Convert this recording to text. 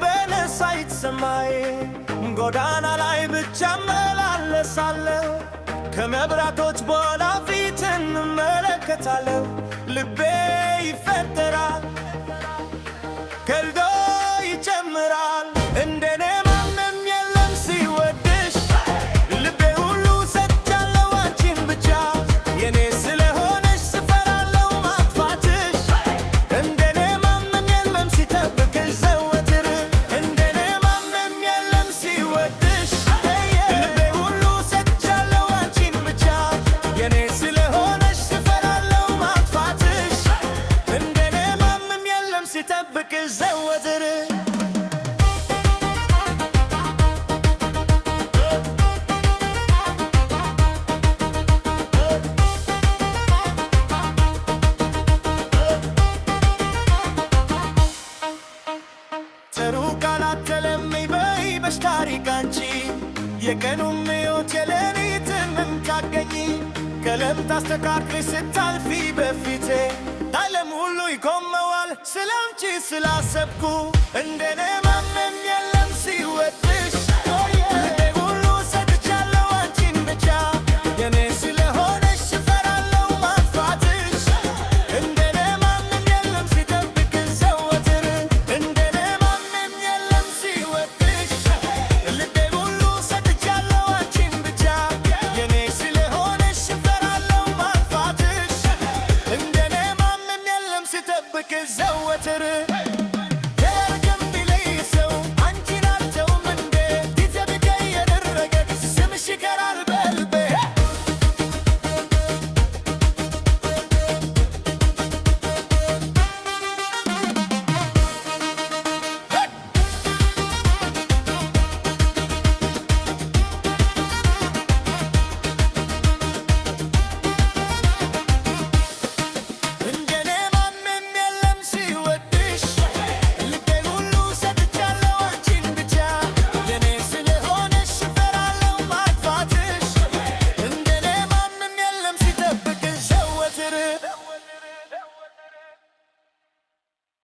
በነሳይት ሰማይ ጎዳና ላይ ብቻ መላለሳለሁ ከመብራቶች በኋላ ፊትን እመለከታለሁ ልቤ ይፈጠራል ከልዶ ይጨምራል እንደኔ ማንም የለም ሲወድሽ ልቤ ሁሉ ሰጥቻለሁ አንቺን ብቻ የኔ ስለሆነሽ ስፈራለሁ ማጥፋትሽ እንደኔ ማንም የለም ሲጠብቅሽ ዘወትር እንደኔ ማንም የለም ሲወድሽ ልቤ ሁሉ ሰጥቻለሁ አንቺን ብቻ የኔ ስለሆነሽ ስፈራለሁ ማጥፋትሽ እንደኔ ማንም የለም ሲጠብቅሽ ዘወትር ታሪክ አንቺ የቀኑም ሕይወት የሌሊትንም ታገኚ ቀለም ታስተካክለሽ ስታልፊ በፊቴ ዓለም ሁሉ ይቆመዋል ስላንቺ ስላሰብኩ እንደኔ